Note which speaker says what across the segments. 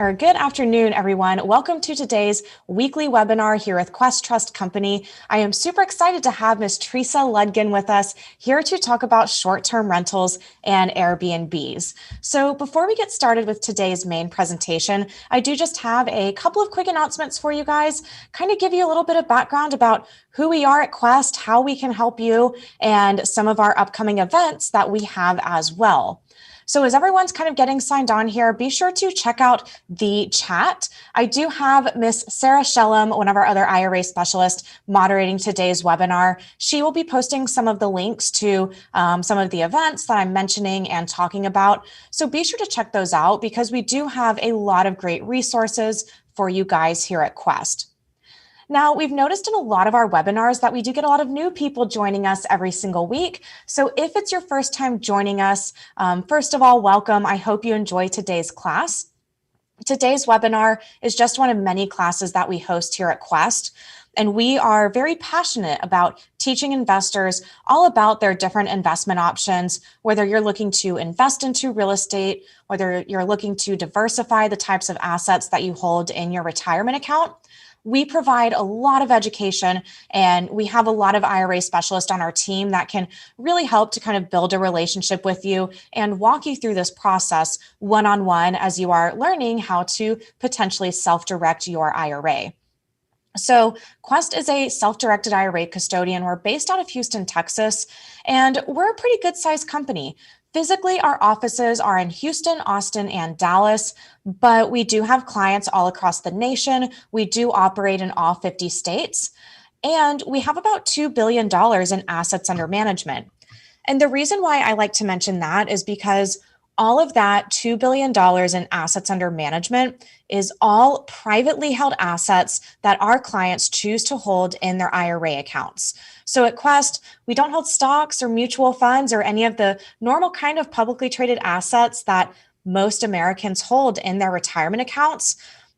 Speaker 1: Or good afternoon, everyone. Welcome to today's weekly webinar here with Quest Trust Company. I am super excited to have Ms. Tresa Lugten with us here to talk about short-term rentals and Airbnbs. So before we get started with today's main presentation, I do just have a couple of quick announcements for you guys, kind of give you a little bit of background about who we are at Quest, how we can help you, and some of our upcoming events that we have as well. So as everyone's kind of getting signed on here, be sure to check out the chat. I do have Miss Sarah Shellum, one of our other IRA specialists, moderating today's webinar. She will be posting some of the links to some of the events that I'm mentioning and talking about. So be sure to check those out because we do have a lot of great resources for you guys here at Quest. Now, we've noticed in a lot of our webinars that we do get a lot of new people joining us every single week. So if it's your first time joining us, first of all, welcome. I hope you enjoy today's class. Today's webinar is just one of many classes that we host here at Quest. And we are very passionate about teaching investors all about their different investment options, whether you're looking to invest into real estate, whether you're looking to diversify the types of assets that you hold in your retirement account. We provide a lot of education and we have a lot of IRA specialists on our team that can really help to kind of build a relationship with you and walk you through this process one-on-one as you are learning how to potentially self-direct your IRA. So Quest is a self-directed IRA custodian. We're based out of Houston, Texas, and we're a pretty good sized company. Physically, our offices are in Houston, Austin, and Dallas, but we do have clients all across the nation. We do operate in all 50 states, and we have about $2 billion in assets under management. And the reason why I like to mention that is because all of that $2 billion in assets under management is all privately held assets that our clients choose to hold in their IRA accounts. So at Quest, we don't hold stocks or mutual funds or any of the normal kind of publicly traded assets that most Americans hold in their retirement accounts.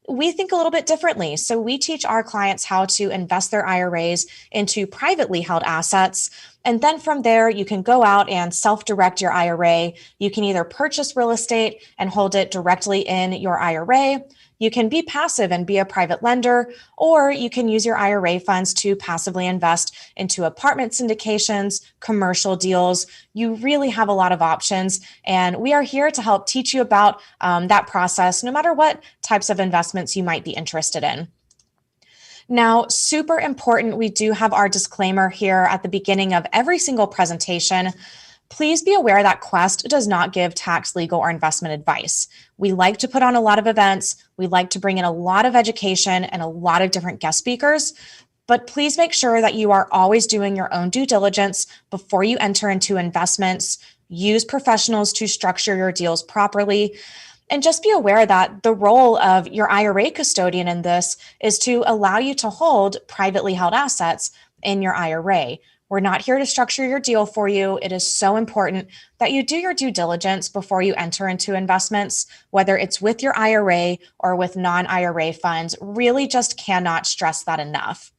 Speaker 1: We think a little bit differently. So we teach our clients how to invest their IRAs into privately held assets. And then from there, you can go out and self-direct your IRA. You can either purchase real estate and hold it directly in your IRA. You can be passive and be a private lender, or you can use your IRA funds to passively invest into apartment syndications, commercial deals. You really have a lot of options, and we are here to help teach you about that process, no matter what types of investments you might be interested in. Now, super important, we do have our disclaimer here at the beginning of every single presentation. Please be aware that Quest does not give tax, legal, or investment advice. We like to put on a lot of events. We like to bring in a lot of education and a lot of different guest speakers. But please make sure that you are always doing your own due diligence before you enter into investments. Use professionals to structure your deals properly. And just be aware that the role of your IRA custodian in this is to allow you to hold privately held assets in your IRA. We're not here to structure your deal for you. It is so important that you do your due diligence before you enter into investments, whether it's with your IRA or with non-IRA funds. Really just cannot stress that enough.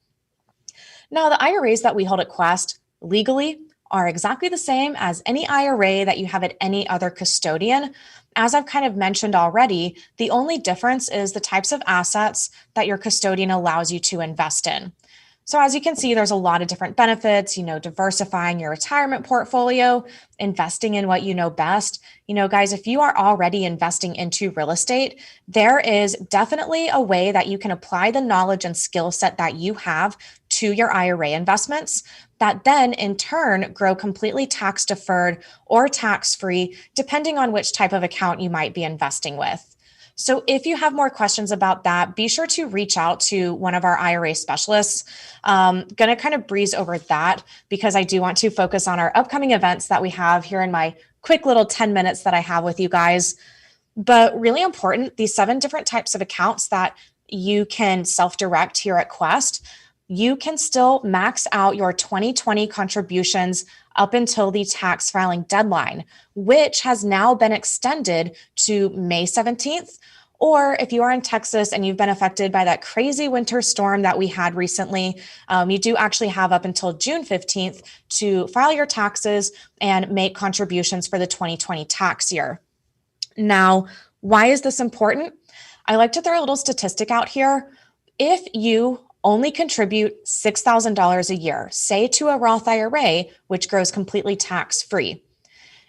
Speaker 1: Now, the IRAs that we hold at Quest legally are exactly the same as any IRA that you have at any other custodian. As I've kind of mentioned already, the only difference is the types of assets that your custodian allows you to invest in. So as you can see, there's a lot of different benefits, diversifying your retirement portfolio, investing in what you know best. Guys, if you are already investing into real estate, there is definitely a way that you can apply the knowledge and skill set that you have to your IRA investments that then in turn grow completely tax deferred or tax free, depending on which type of account you might be investing with. So if you have more questions about that, be sure to reach out to one of our IRA specialists. Going to kind of breeze over that because I do want to focus on our upcoming events that we have here in my quick little 10 minutes that I have with you guys. But really important, these 7 different types of accounts that you can self-direct here at Quest, you can still max out your 2020 contributions up until the tax filing deadline, which has now been extended to May 17th. Or if you are in Texas and you've been affected by that crazy winter storm that we had recently, you do actually have up until June 15th to file your taxes and make contributions for the 2020 tax year. Now, why is this important? I like to throw a little statistic out here. If you only contribute $6,000 a year, say to a Roth IRA, which grows completely tax-free,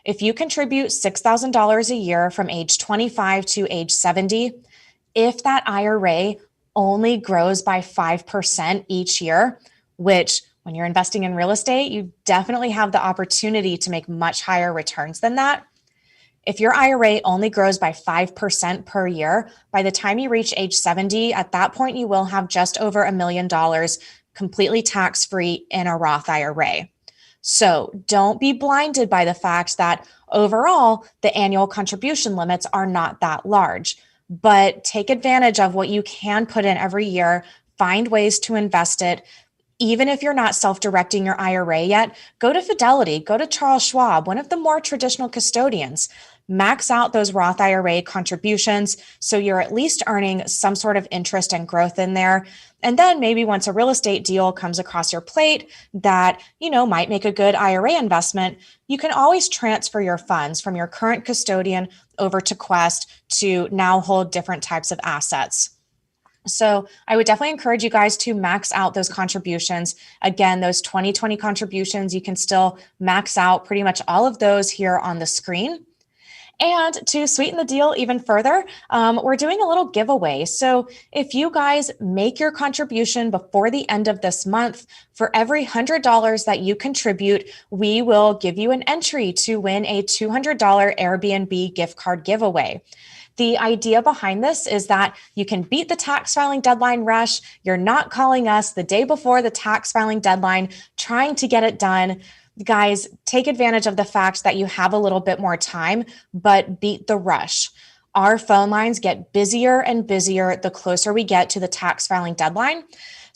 Speaker 1: if you contribute $6,000 a year from age 25 to age 70, if that IRA only grows by 5% each year, which when you're investing in real estate, you definitely have the opportunity to make much higher returns than that. If your IRA only grows by 5% per year, by the time you reach age 70, at that point, you will have just over $1 million completely tax-free in a Roth IRA. So don't be blinded by the fact that overall, the annual contribution limits are not that large, but take advantage of what you can put in every year, find ways to invest it. Even if you're not self-directing your IRA yet, go to Fidelity, go to Charles Schwab, one of the more traditional custodians. Max out those Roth IRA contributions so you're at least earning some sort of interest and growth in there. And then maybe once a real estate deal comes across your plate that, might make a good IRA investment, you can always transfer your funds from your current custodian over to Quest to now hold different types of assets. So I would definitely encourage you guys to max out those contributions. Again, those 2020 contributions, you can still max out pretty much all of those here on the screen. And to sweeten the deal even further, we're doing a little giveaway. So if you guys make your contribution before the end of this month, for every $100 that you contribute, we will give you an entry to win a $200 Airbnb gift card giveaway. The idea behind this is that you can beat the tax filing deadline rush. You're not calling us the day before the tax filing deadline trying to get it done. Guys, take advantage of the fact that you have a little bit more time, but beat the rush. Our phone lines get busier and busier the closer we get to the tax filing deadline.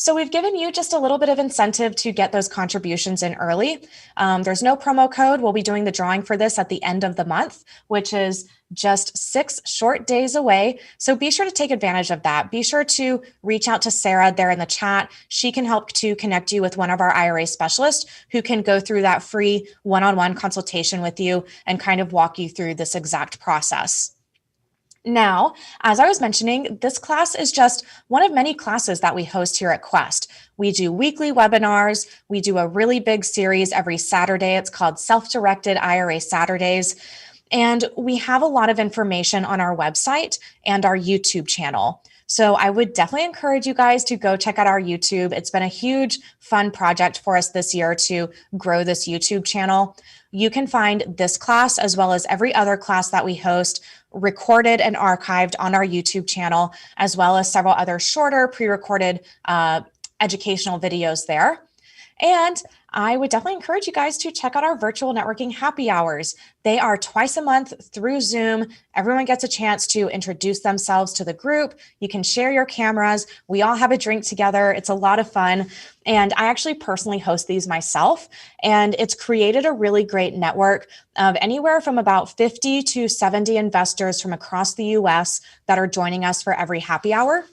Speaker 1: So we've given you just a little bit of incentive to get those contributions in early. There's no promo code. We'll be doing the drawing for this at the end of the month, which is just 6 short days away. So be sure to take advantage of that. Be sure to reach out to Sarah there in the chat. She can help to connect you with one of our IRA specialists who can go through that free one-on-one consultation with you and kind of walk you through this exact process. Now, as I was mentioning, this class is just one of many classes that we host here at Quest. We do weekly webinars. We do a really big series every Saturday. It's called Self-Directed IRA Saturdays. And we have a lot of information on our website and our YouTube channel. So I would definitely encourage you guys to go check out our YouTube. It's been a huge, fun project for us this year to grow this YouTube channel. You can find this class as well as every other class that we host recorded and archived on our YouTube channel, as well as several other shorter pre-recorded educational videos there. And I would definitely encourage you guys to check out our virtual networking happy hours. They are twice a month through Zoom. Everyone gets a chance to introduce themselves to the group. You can share your cameras. We all have a drink together. It's a lot of fun. And I actually personally host these myself. And it's created a really great network of anywhere from about 50 to 70 investors from across the US that are joining us for every happy hour.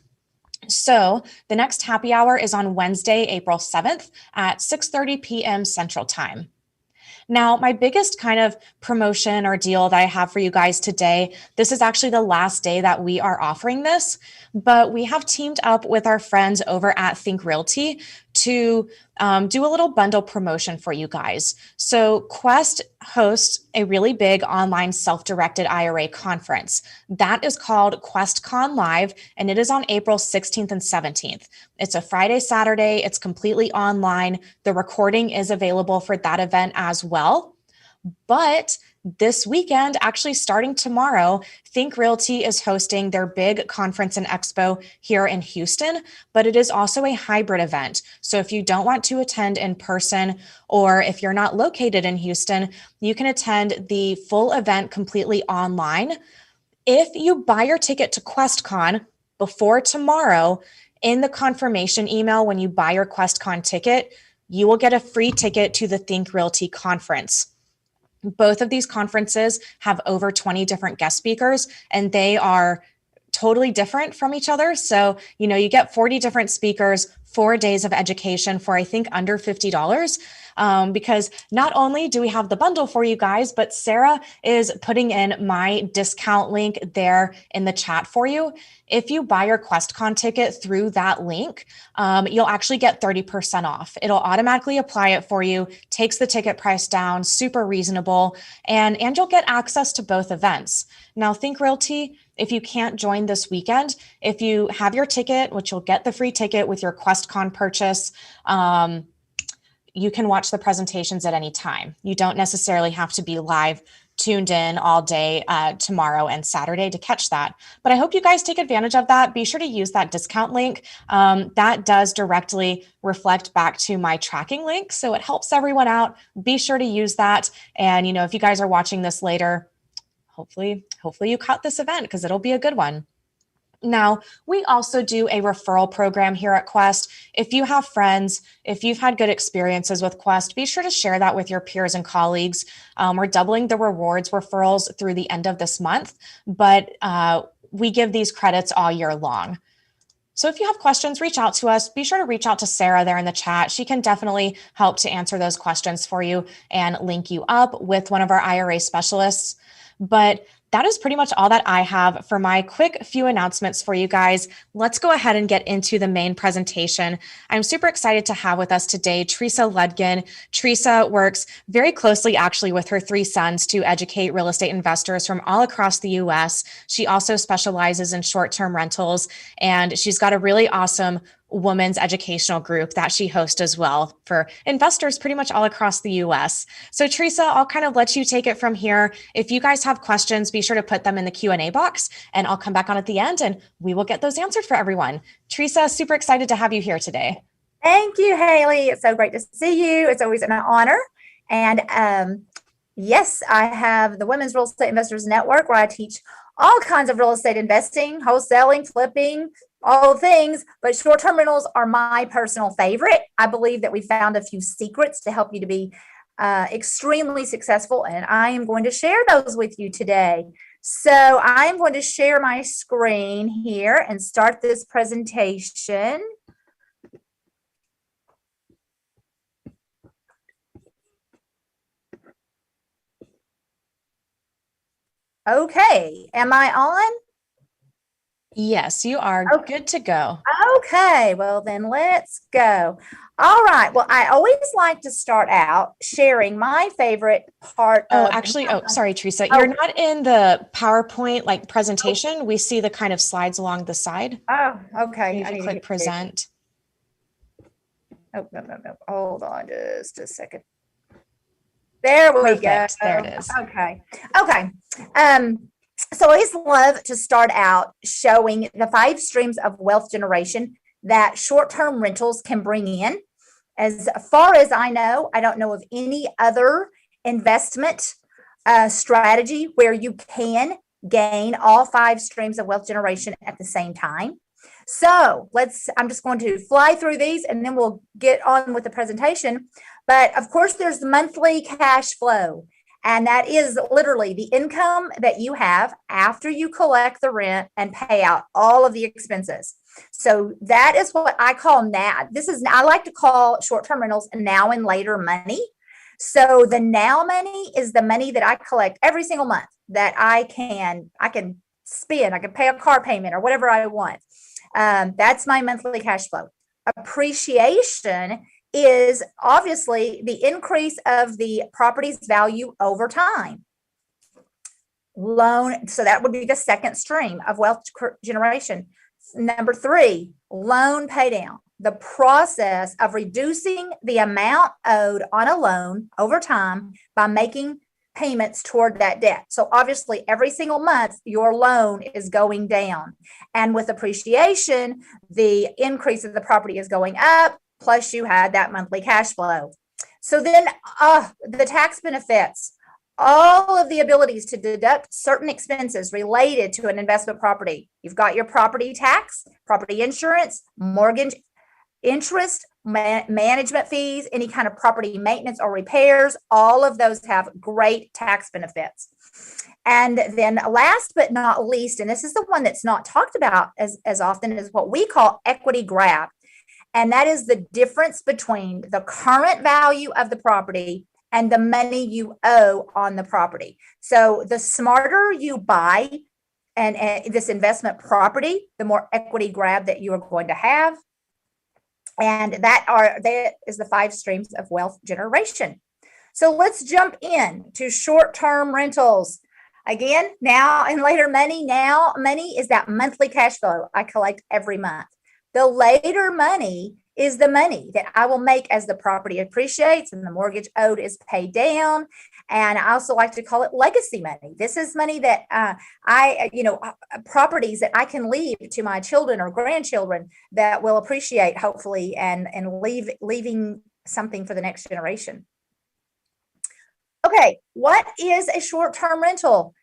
Speaker 1: So the next happy hour is on Wednesday, April 7th at 6:30 p.m. Central Time. Now, my biggest kind of promotion or deal that I have for you guys today, this is actually the last day that we are offering this, but we have teamed up with our friends over at Think Realty to do a little bundle promotion for you guys. So Quest hosts a really big online self-directed IRA conference. That is called QuestCon Live, and it is on April 16th and 17th. It's a Friday, Saturday. It's completely online. The recording is available for that event as well. But this weekend, actually starting tomorrow, Think Realty is hosting their big conference and expo here in Houston, but it is also a hybrid event. So if you don't want to attend in person, or if you're not located in Houston, you can attend the full event completely online. If you buy your ticket to QuestCon before tomorrow, in the confirmation email when you buy your QuestCon ticket, you will get a free ticket to the Think Realty conference. Both of these conferences have over 20 different guest speakers, and they are totally different from each other. So, you get 40 different speakers, 4 days of education for, I think, under $50. because not only do we have the bundle for you guys, but Sarah is putting in my discount link there in the chat for you. If you buy your QuestCon ticket through that link, you'll actually get 30% off. It'll automatically apply it for you, takes the ticket price down, super reasonable, and you'll get access to both events. Now, Think Realty, if you can't join this weekend, if you have your ticket, which you'll get the free ticket with your QuestCon purchase, you can watch the presentations at any time. You don't necessarily have to be live tuned in all day tomorrow and Saturday to catch that. But I hope you guys take advantage of that. Be sure to use that discount link. That does directly reflect back to my tracking link. So it helps everyone out. Be sure to use that. And, if you guys are watching this later, hopefully you caught this event because it'll be a good one. Now, we also do a referral program here at Quest. If you have friends, if you've had good experiences with Quest, be sure to share that with your peers and colleagues. We're doubling the rewards referrals through the end of this month, but we give these credits all year long. So if you have questions, reach out to us. Be sure to reach out to Sarah there in the chat. She can definitely help to answer those questions for you and link you up with one of our IRA specialists. But that is pretty much all that I have for my quick few announcements for you guys. Let's go ahead and get into the main presentation. I'm super excited to have with us today Tresa Lugten. Tresa works very closely actually with her 3 sons to educate real estate investors from all across the US. She also specializes in short-term rentals, and she's got a really awesome women's educational group that she hosts as well for investors pretty much all across the US. So Tresa, I'll kind of let you take it from here. If you guys have questions, be sure to put them in the Q&A box and I'll come back on at the end and we will get those answered for everyone. Tresa, super excited to have you here today.
Speaker 2: Thank you, Haley. It's so great to see you. It's always an honor. And yes, I have the Women's Real Estate Investors Network where I teach all kinds of real estate investing, wholesaling, flipping, all things, but short-term rentals are my personal favorite. I believe that we found a few secrets to help you to be extremely successful, and I am going to share those with you today. So I am going to share my screen here and start this presentation. Okay, am I on?
Speaker 1: Yes, you are good to go.
Speaker 2: Okay, well then let's go. All right, well, I always like to start out sharing my favorite part of—
Speaker 1: sorry, Tresa, you're not in the PowerPoint presentation. We see the kind of slides along the side.
Speaker 2: Oh, okay.
Speaker 1: If you click present.
Speaker 2: Oh, no. Hold on just a second. There we go.
Speaker 1: There it is.
Speaker 2: Okay. So I always love to start out showing the 5 streams of wealth generation that short-term rentals can bring in. As far as I know, I don't know of any other investment strategy where you can gain all 5 streams of wealth generation at the same time. So I'm just going to fly through these and then we'll get on with the presentation. But of course, there's the monthly cash flow. And that is literally the income that you have after you collect the rent and pay out all of the expenses. So that is what I call now. I like to call short-term rentals now and later money. So the now money is the money that I collect every single month that I can spend. I can pay a car payment or whatever I want. That's my monthly cash flow. Appreciation is obviously the increase of the property's value over time. Loan, so that would be the second stream of wealth generation. Number 3, loan pay down. The process of reducing the amount owed on a loan over time by making payments toward that debt. So obviously every single month your loan is going down. And with appreciation, the increase of the property is going up. Plus you had that monthly cash flow. So then the tax benefits, all of the abilities to deduct certain expenses related to an investment property. You've got your property tax, property insurance, mortgage interest, management fees, any kind of property maintenance or repairs. All of those have great tax benefits. And then last but not least, and this is the one that's not talked about as often, is what we call equity grab. And that is the difference between the current value of the property and the money you owe on the property. So the smarter you buy and this investment property, the more equity grab that you are going to have. And that is the 5 streams of wealth generation. So let's jump in to short-term rentals. Again, now and later money. Now money is that monthly cash flow I collect every month. The later money is the money that I will make as the property appreciates and the mortgage owed is paid down. And I also like to call it legacy money. This is money that properties that I can leave to my children or grandchildren that will appreciate, hopefully, and leaving something for the next generation. Okay, what is a short-term rental?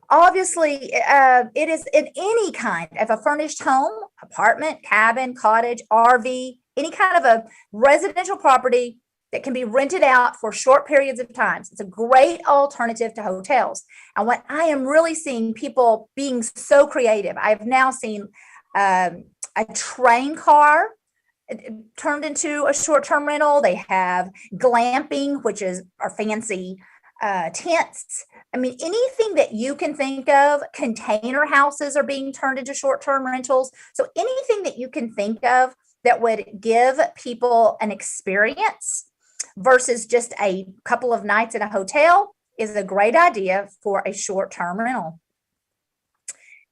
Speaker 2: Obviously, it is in any kind of a furnished home, apartment, cabin, cottage, RV, any kind of a residential property that can be rented out for short periods of time. It's a great alternative to hotels. And what I am really seeing people being so creative, I've now seen a train car turned into a short-term rental. They have glamping, which are fancy tents. I mean, anything that you can think of. Container houses are being turned into short-term rentals. So anything that you can think of that would give people an experience versus just a couple of nights in a hotel is a great idea for a short-term rental.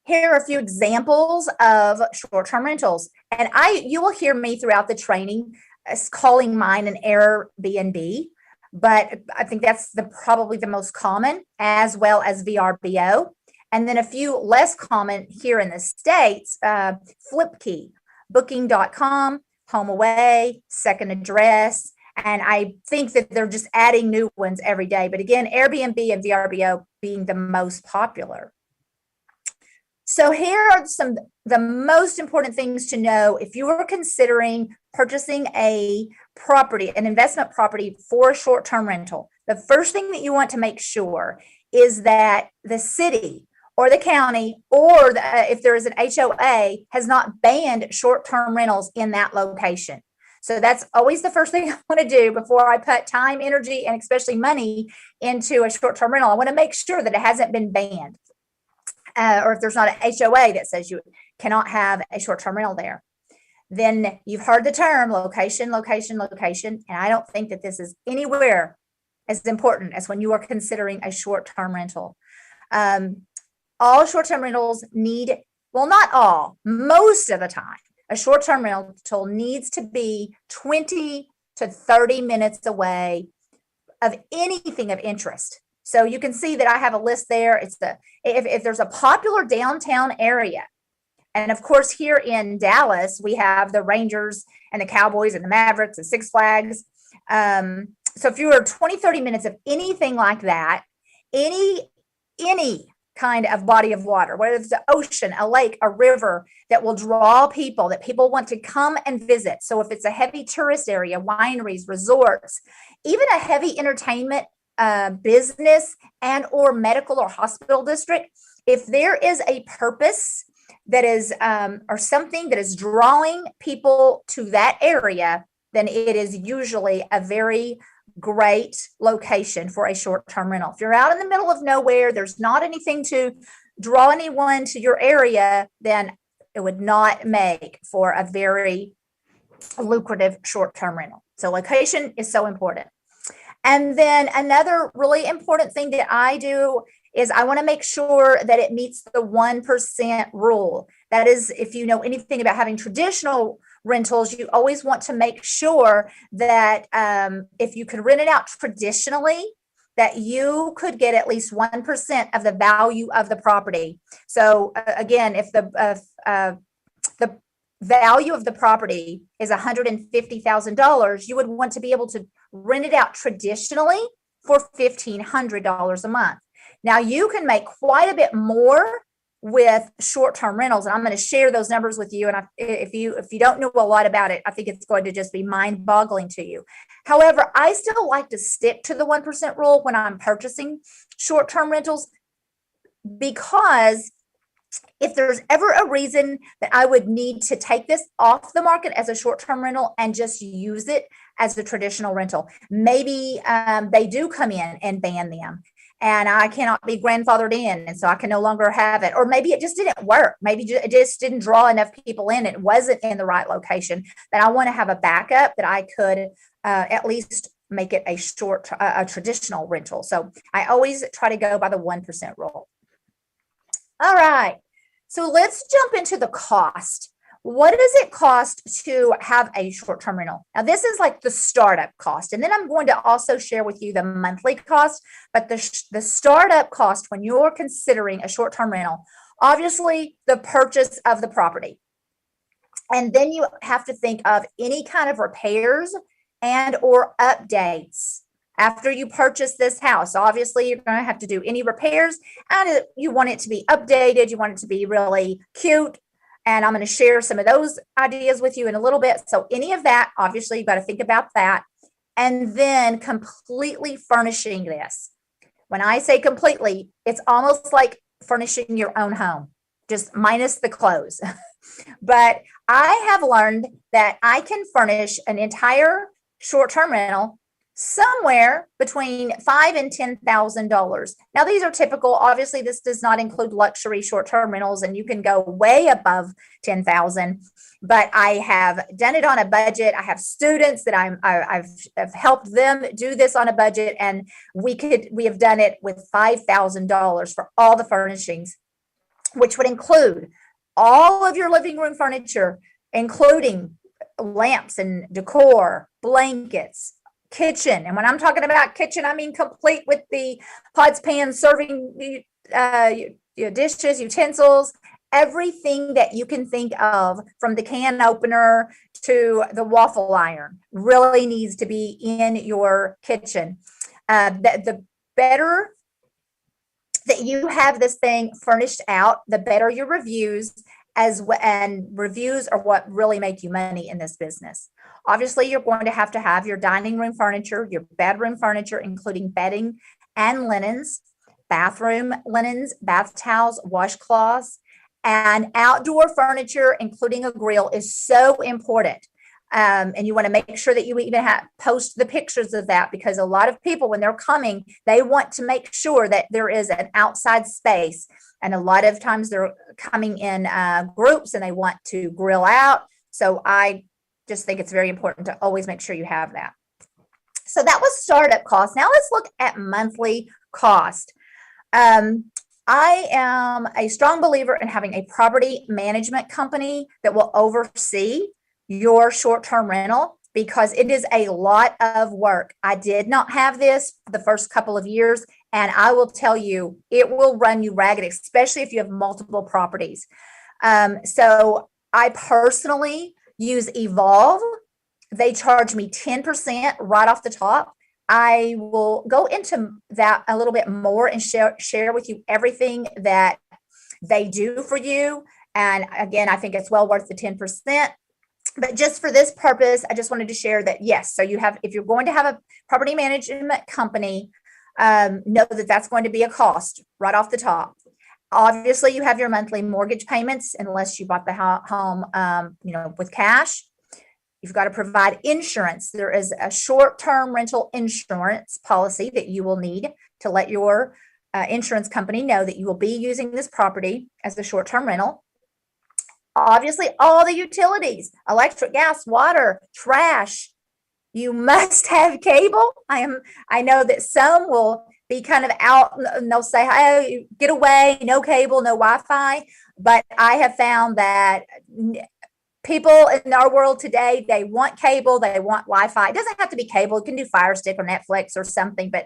Speaker 2: Here are a few examples of short-term rentals. And you will hear me throughout the training calling mine an Airbnb, but I think that's probably the most common, as well as VRBO. And then a few less common here in the States, Flipkey, Booking.com, HomeAway, Second Address. And I think that they're just adding new ones every day. But again, Airbnb and VRBO being the most popular. So here are the most important things to know if you are considering purchasing an investment property for a short-term rental. The first thing that you want to make sure is that the city or the county, or if there is an HOA, has not banned short-term rentals in that location. So that's always the first thing I want to do before I put time, energy, and especially money into a short-term rental. I want to make sure that it hasn't been banned. Or if there's not an HOA that says you cannot have a short-term rental there. Then you've heard the term location, location, location. And I don't think that this is anywhere as important as when you are considering a short-term rental. All short-term rentals not all, most of the time, a short-term rental needs to be 20 to 30 minutes away of anything of interest. So you can see that I have a list there. If there's a popular downtown area, and of course here in Dallas, we have the Rangers and the Cowboys and the Mavericks and Six Flags. So if you are 20, 30 minutes of anything like that, any kind of body of water, whether it's the ocean, a lake, a river that will draw people, that people want to come and visit. So if it's a heavy tourist area, wineries, resorts, even a heavy entertainment business and or medical or hospital district, if there is a purpose that is or something that is drawing people to that area, then it is usually a very great location for a short-term rental. If you're out in the middle of nowhere, there's not anything to draw anyone to your area, then it would not make for a very lucrative short-term rental. So location is so important. And then another really important thing that I do is I want to make sure that it meets the 1% rule. That is, if you know anything about having traditional rentals, you always want to make sure that if you could rent it out traditionally, that you could get at least 1% of the value of the property. So again, if the value of the property is $150,000, you would want to be able to rent it out traditionally for $1,500 a month. Now you can make quite a bit more with short-term rentals, and I'm going to share those numbers with you. And if you don't know a lot about it, I think it's going to just be mind-boggling to you. However, I still like to stick to the 1% rule when I'm purchasing short-term rentals, because If there's ever a reason that I would need to take this off the market as a short-term rental and just use it as a traditional rental, maybe they do come in and ban them and I cannot be grandfathered in, and so I can no longer have it. Or maybe it just didn't work. Maybe it just didn't draw enough people in. It wasn't in the right location. Then I want to have a backup that I could at least make it a traditional rental. So I always try to go by the 1% rule. All right. So let's jump into the cost. What does it cost to have a short-term rental? Now, this is like the startup cost. And then I'm going to also share with you the monthly cost, but the startup cost when you're considering a short-term rental, obviously the purchase of the property. And then you have to think of any kind of repairs and or updates. After you purchase this house, obviously you're going to have to do any repairs, and you want it to be updated. You want it to be really cute. And I'm going to share some of those ideas with you in a little bit. So any of that, obviously you've got to think about that. And then completely furnishing this. When I say completely, it's almost like furnishing your own home, just minus the clothes. But I have learned that I can furnish an entire short-term rental somewhere between $5,000 and $10,000. Now, these are typical. Obviously, this does not include luxury short-term rentals, and you can go way above 10,000. But I have done it on a budget. I have students that I've helped them do this on a budget, and we have done it with $5,000 for all the furnishings, which would include all of your living room furniture, including lamps and decor, blankets, kitchen. And when I'm talking about kitchen, I mean complete with the pots, pans, serving dishes, utensils, everything that you can think of, from the can opener to the waffle iron, really needs to be in your kitchen. The better that you have this thing furnished out, the better your reviews, and reviews are what really make you money in this business. Obviously, you're going to have your dining room furniture, your bedroom furniture, including bedding and linens, bathroom linens, bath towels, washcloths, and outdoor furniture, including a grill, is so important. And you want to make sure that you even post the pictures of that, because a lot of people, when they're coming, they want to make sure that there is an outside space. And a lot of times they're coming in groups and they want to grill out. So I just think it's very important to always make sure you have that. So that was startup cost. Now let's look at monthly cost. I am a strong believer in having a property management company that will oversee your short-term rental, because it is a lot of work. I did not have this the first couple of years, and I will tell you, it will run you ragged, especially if you have multiple properties. So I personally use Evolve. They charge me 10% right off the top. I will go into that a little bit more and share with you everything that they do for you. And again, I think it's well worth the 10%. But just for this purpose, I just wanted to share that, yes, so if you're going to have a property management company, know that that's going to be a cost right off the top. Obviously, you have your monthly mortgage payments, unless you bought the home, with cash. You've got to provide insurance. There is a short-term rental insurance policy that you will need to let your insurance company know that you will be using this property as a short-term rental. Obviously, all the utilities, electric, gas, water, trash. You must have cable. I know that some will be kind of out and they'll say, hey, get away, no cable, no Wi-Fi. But I have found that people in our world today, they want cable, they want Wi-Fi. It doesn't have to be cable. It can do Fire Stick or Netflix or something, but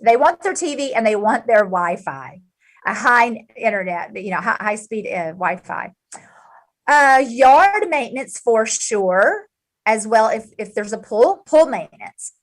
Speaker 2: they want their TV and they want their Wi-Fi, a high internet, high speed Wi-Fi. Yard maintenance for sure, as well if there's a pool maintenance.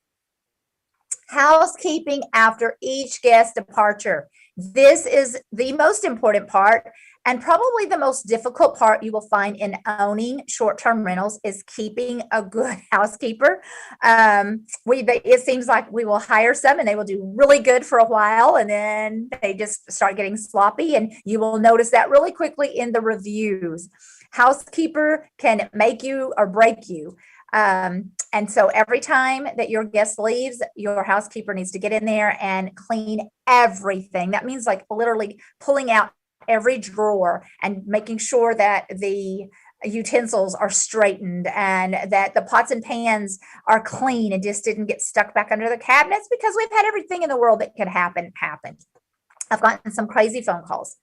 Speaker 2: Housekeeping after each guest departure. This is the most important part. And probably the most difficult part you will find in owning short-term rentals is keeping a good housekeeper. It seems like we will hire some and they will do really good for a while, and then they just start getting sloppy, and you will notice that really quickly in the reviews. Housekeeper can make you or break you. And so every time that your guest leaves, your housekeeper needs to get in there and clean everything. That means like literally pulling out every drawer and making sure that the utensils are straightened and that the pots and pans are clean and just didn't get stuck back under the cabinets, because we've had everything in the world that could happen. I've gotten some crazy phone calls.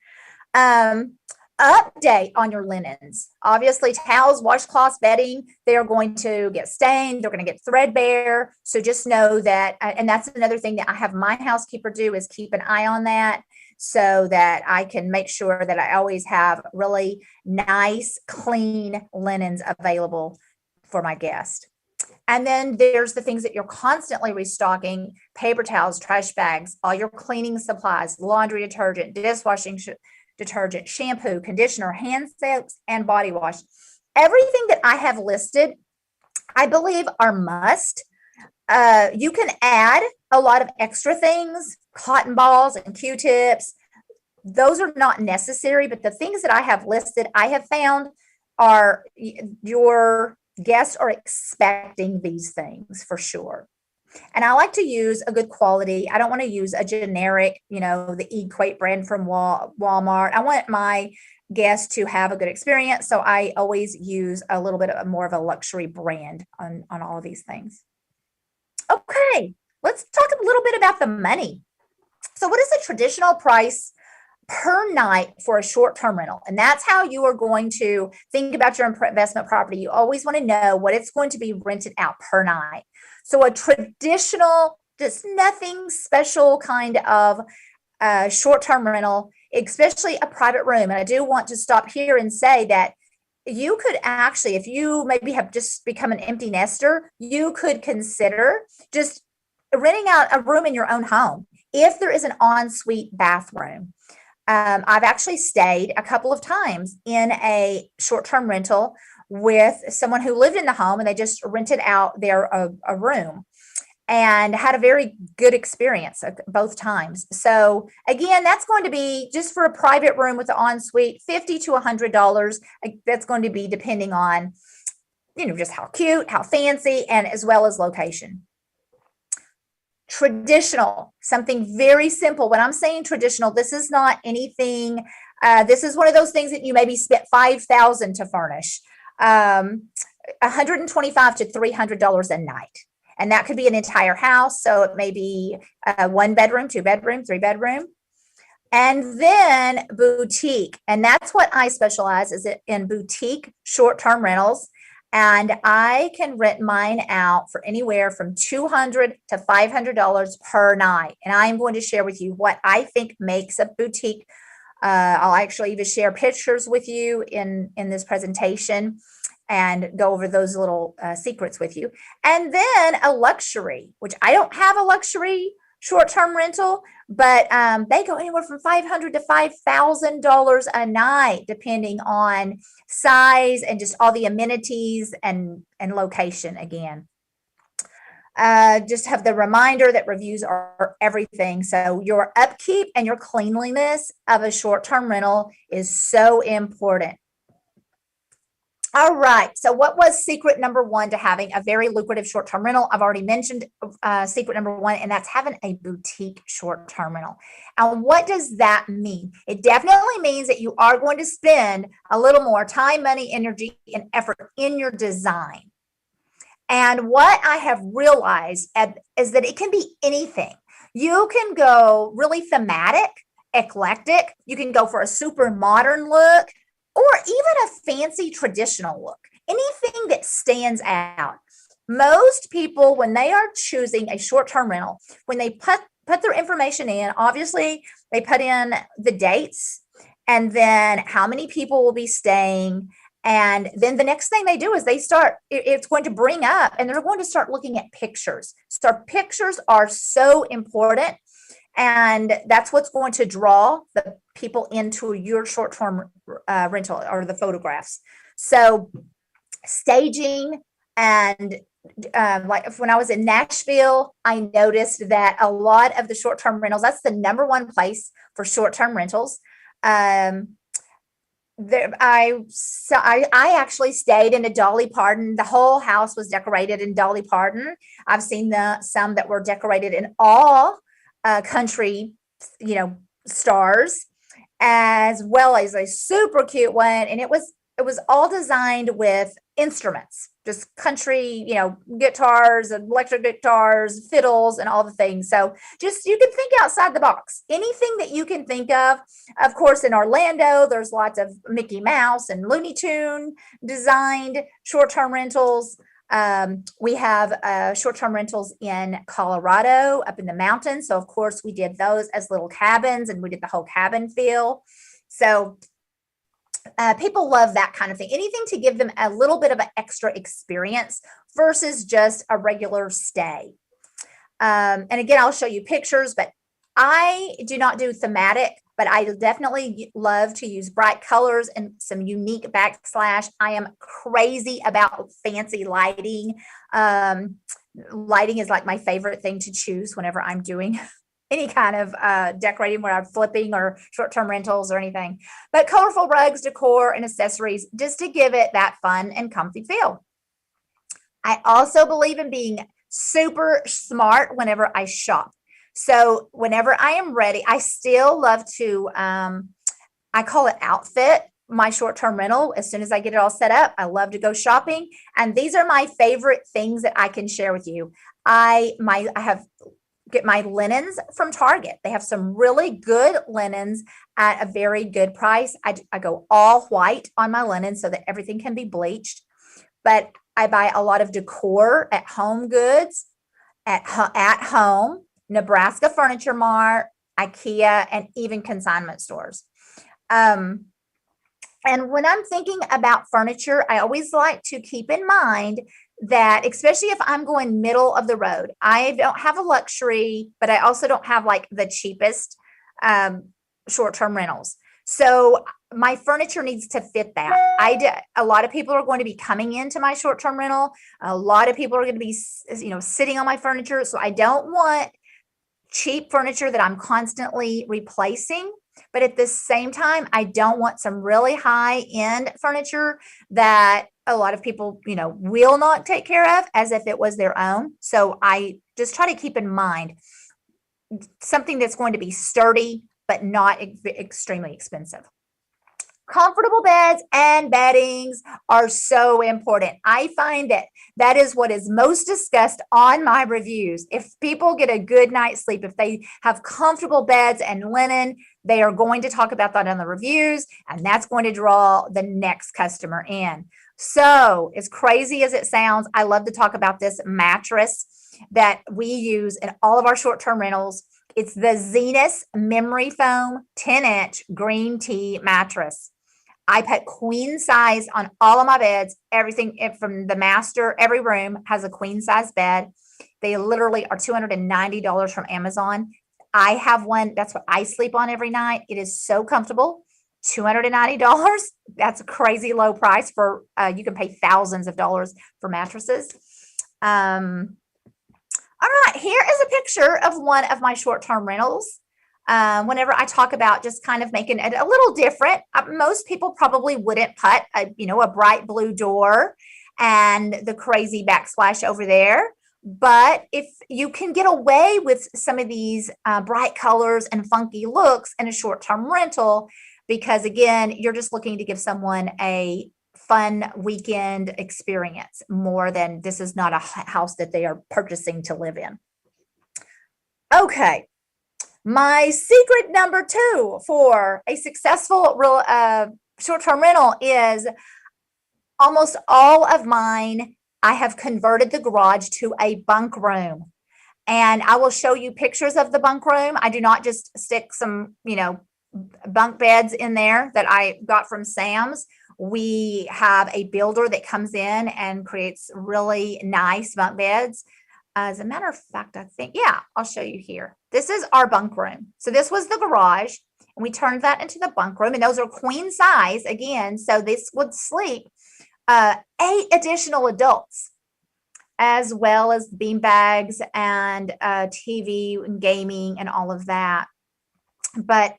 Speaker 2: Update on your linens. Obviously, towels, washcloths, bedding, they are going to get stained. They're going to get threadbare. So just know that, and that's another thing that I have my housekeeper do, is keep an eye on that, so that I can make sure that I always have really nice, clean linens available for my guest. And then there's the things that you're constantly restocking: paper towels, trash bags, all your cleaning supplies, laundry detergent, dishwashing detergent, shampoo, conditioner, hand soaps, and body wash. Everything that I have listed, I believe, are must. You can add a lot of extra things, cotton balls and Q-tips. Those are not necessary, but the things that I have listed, I have found are your guests are expecting these things for sure. And I like to use a good quality. I don't want to use a generic, the Equate brand from Walmart. I want my guests to have a good experience. So I always use a little bit more of a luxury brand on all of these things. Okay, let's talk a little bit about the money. So what is the traditional price per night for a short-term rental? And that's how you are going to think about your investment property. You always want to know what it's going to be rented out per night. So a traditional, just nothing special kind of short-term rental, especially a private room. And I do want to stop here and say that you could actually, if you maybe have just become an empty nester, you could consider just renting out a room in your own home if there is an ensuite bathroom. I've actually stayed a couple of times in a short-term rental with someone who lived in the home, and they just rented out a room and had a very good experience both times. So again, that's going to be just for a private room with the ensuite, $50 to $100. That's going to be depending on, just how cute, how fancy, and as well as location. Traditional, something very simple. When I'm saying traditional, this is not anything. This is one of those things that you maybe spent $5,000 to furnish, $125 to $300 a night, and that could be an entire house. So it may be 1 bedroom, 2 bedroom, 3 bedroom, and then boutique, and that's what I specialize is in boutique short-term rentals. And I can rent mine out for anywhere from $200 to $500 per night. And I'm going to share with you what I think makes a boutique. I'll actually even share pictures with you in this presentation and go over those little secrets with you. And then a luxury, which I don't have a luxury short-term rental, but they go anywhere from $500 to $5,000 a night, depending on size and just all the amenities and location. Again, just have the reminder that reviews are everything. So your upkeep and your cleanliness of a short-term rental is so important. All right. So what was secret number 1 to having a very lucrative short-term rental? I've already mentioned secret number 1, and that's having a boutique short-term rental. And what does that mean? It definitely means that you are going to spend a little more time, money, energy, and effort in your design. And what I have realized is that it can be anything. You can go really thematic, eclectic. You can go for a super modern look, or even a fancy traditional look, anything that stands out. Most people, when they are choosing a short-term rental, when they put their information in, obviously they put in the dates and then how many people will be staying. And then the next thing they do is it's going to bring up, and they're going to start looking at pictures. So pictures are so important. And that's what's going to draw the people into your short-term rental or the photographs. So staging and like when I was in Nashville, I noticed that a lot of the short-term rentals, that's the number one place for short-term rentals. I actually stayed in a Dolly Parton. The whole house was decorated in Dolly Parton. I've seen some that were decorated in all country, stars, as well as a super cute one. And it was all designed with instruments, just country, guitars, electric guitars, fiddles, and all the things. So just, you can think outside the box. Anything that you can think of. Of course, in Orlando, there's lots of Mickey Mouse and Looney Tune designed short-term rentals. We have short-term rentals in Colorado, up in the mountains. So of course we did those as little cabins, and we did the whole cabin feel. So people love that kind of thing. Anything to give them a little bit of an extra experience versus just a regular stay. And again, I'll show you pictures, but I do not do thematic, but I definitely love to use bright colors and some unique backslash. I am crazy about fancy lighting. Lighting is like my favorite thing to choose whenever I'm doing any kind of decorating, where I'm flipping or short-term rentals or anything. But colorful rugs, decor, and accessories, just to give it that fun and comfy feel. I also believe in being super smart whenever I shop. So whenever I am ready, I still love to, I call it outfit my short-term rental. As soon as I get it all set up, I love to go shopping. And these are my favorite things that I can share with you. I get my linens from Target. They have some really good linens at a very good price. I go all white on my linen so that everything can be bleached. But I buy a lot of decor at Home Goods, at home, Nebraska Furniture Mart, IKEA, and even consignment stores. And when I'm thinking about furniture, I always like to keep in mind that, especially if I'm going middle of the road, I don't have a luxury, but I also don't have like the cheapest short-term rentals. So my furniture needs to fit that. A lot of people are going to be coming into my short-term rental. A lot of people are going to be, sitting on my furniture. So I don't want cheap furniture that I'm constantly replacing. But at the same time, I don't want some really high-end furniture that a lot of people, will not take care of as if it was their own. So I just try to keep in mind something that's going to be sturdy, but not extremely expensive. Comfortable beds and beddings are so important. I find that is what is most discussed on my reviews. If people get a good night's sleep, if they have comfortable beds and linen, they are going to talk about that on the reviews, and that's going to draw the next customer in. So as crazy as it sounds, I love to talk about this mattress that we use in all of our short-term rentals. It's the Zenus Memory Foam 10-inch green tea mattress. I put queen size on all of my beds. Everything from the master, every room has a queen size bed. They literally are $290 from Amazon. I have one. That's what I sleep on every night. It is so comfortable. $290. That's a crazy low price for, you can pay thousands of dollars for mattresses. All right, here is a picture of one of my short-term rentals. Whenever I talk about just kind of making it a little different, most people probably wouldn't put a bright blue door and the crazy backsplash over there. But if you can get away with some of these bright colors and funky looks in a short-term rental, because again, you're just looking to give someone a fun weekend experience more than this is not a house that they are purchasing to live in. Okay. My secret number 2 for a successful short-term rental is almost all of mine. I have converted the garage to a bunk room, and I will show you pictures of the bunk room. I do not just stick some, bunk beds in there that I got from Sam's. We have a builder that comes in and creates really nice bunk beds. As a matter of fact, I think, I'll show you here. This is our bunk room. So this was the garage. and we turned that into the bunk room. And those are queen size again. So this would sleep 8 additional adults, as well as bean bags and TV and gaming and all of that. But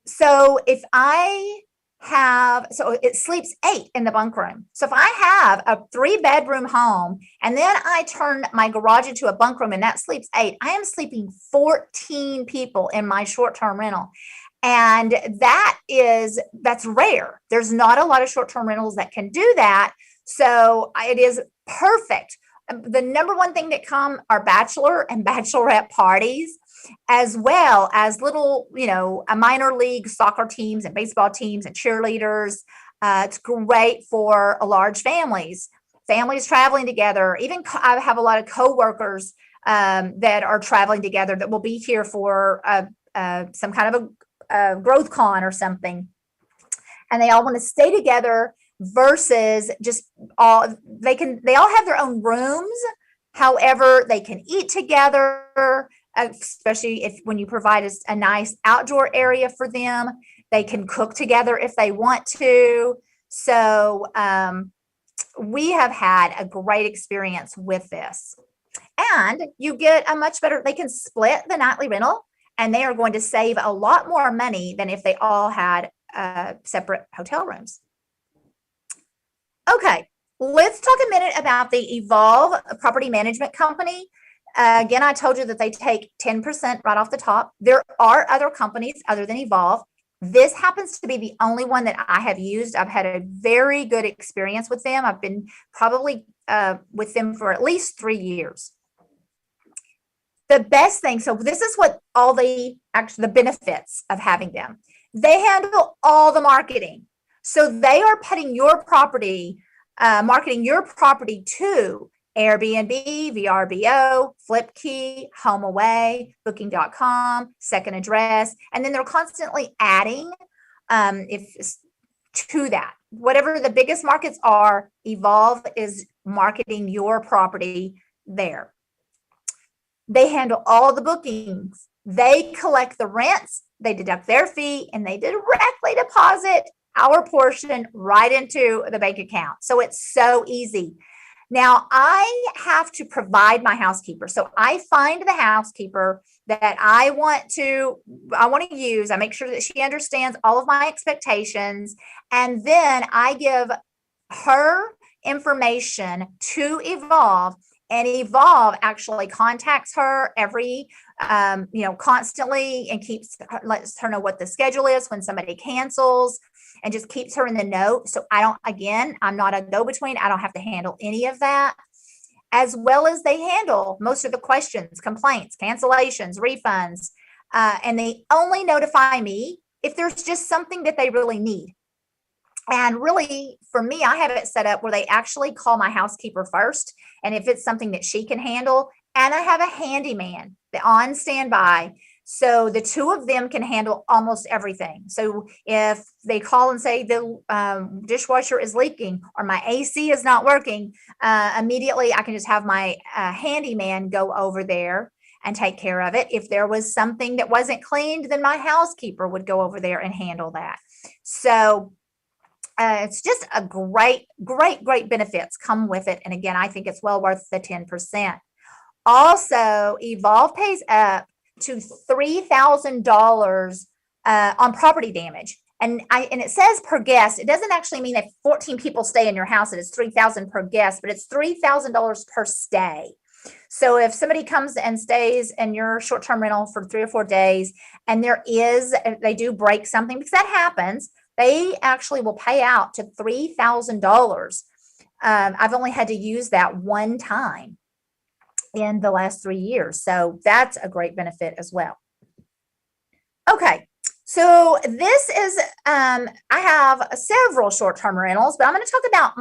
Speaker 2: so if I have, so it sleeps 8 in the bunk room. So if I have a 3-bedroom home and then I turn my garage into a bunk room and that sleeps 8, I am sleeping 14 people in my short-term rental. And that's rare. There's not a lot of short-term rentals that can do that. So it is perfect. The number one thing that come are bachelor and bachelorette parties, as well as little, a minor league soccer teams and baseball teams and cheerleaders. It's great for large families traveling together. Even I have a lot of coworkers that are traveling together that will be here for some kind of a growth con or something, and they all want to stay together versus just they all have their own rooms. However, they can eat together, especially when you provide a nice outdoor area for them. They can cook together if they want to. So we have had a great experience with this. And you get a much better, they can split the nightly rental, and they are going to save a lot more money than if they all had separate hotel rooms. Okay, let's talk a minute about the Evolve Property Management Company. Again, I told you that they take 10% right off the top. There are other companies other than Evolve. This happens to be the only one that I have used. I've had a very good experience with them. I've been probably with them for at least 3 years. The best thing, so this is what all the benefits of having them. They handle all the marketing. So they are putting your property, marketing your property to Airbnb, VRBO, Flipkey, HomeAway, Booking.com, Second Address, and then they're constantly adding to that. Whatever the biggest markets are, Evolve is marketing your property there. They handle all the bookings. They collect the rents, they deduct their fee, and they directly deposit our portion right into the bank account. So it's so easy. Now I have to provide my housekeeper. So I find the housekeeper that I want to use. I make sure that she understands all of my expectations. And then I give her information to Evolve, and Evolve actually contacts her every, constantly, and lets her know what the schedule is when somebody cancels, and just keeps her in the know. So I'm not a go-between. I don't have to handle any of that, as well as they handle most of the questions, complaints, cancellations, refunds, and they only notify me if there's just something that they really need. And really, for me, I have it set up where they actually call my housekeeper first. And if it's something that she can handle, and I have a handyman on standby, so the two of them can handle almost everything. So if they call and say the dishwasher is leaking or my AC is not working, immediately I can just have my handyman go over there and take care of it. If there was something that wasn't cleaned, then my housekeeper would go over there and handle that. So it's just a great benefits come with it. And again, I think it's well worth the 10%. Also, Evolve pays up to $3,000 on property damage. And it says per guest. It doesn't actually mean if 14 people stay in your house, it is $3,000 per guest, but it's $3,000 per stay. So if somebody comes and stays in your short-term rental for 3 or 4 days, and they do break something, because that happens, they actually will pay out to $3,000. I've only had to use that one time in the last 3 years. So that's a great benefit as well. Okay, so this is, I have several short-term rentals, but I'm going to talk about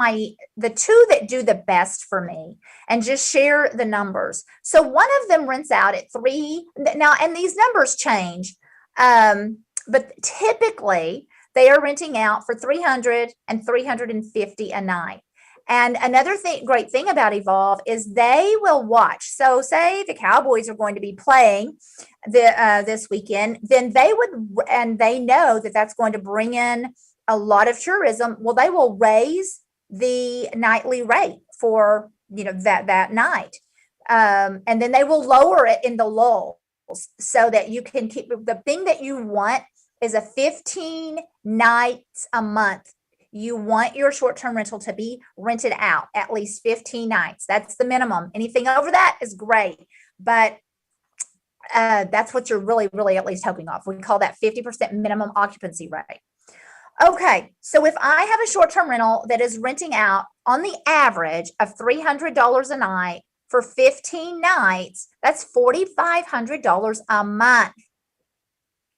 Speaker 2: the two that do the best for me and just share the numbers. So one of them rents out at 3, now, and these numbers change, but typically they are renting out for $300 and $350 a night. And another great thing about Evolve is they will watch. So, say the Cowboys are going to be playing this weekend, then they would, and they know that that's going to bring in a lot of tourism. Well, they will raise the nightly rate for that night, and then they will lower it in the lulls so that you can keep the thing that you want is a 15 nights a month. You want your short-term rental to be rented out at least 15 nights. That's the minimum. Anything over that is great, but that's what you're really, really at least hoping off. We call that 50% minimum occupancy rate. Okay, so if I have a short-term rental that is renting out on the average of $300 a night for 15 nights, that's $4,500 a month.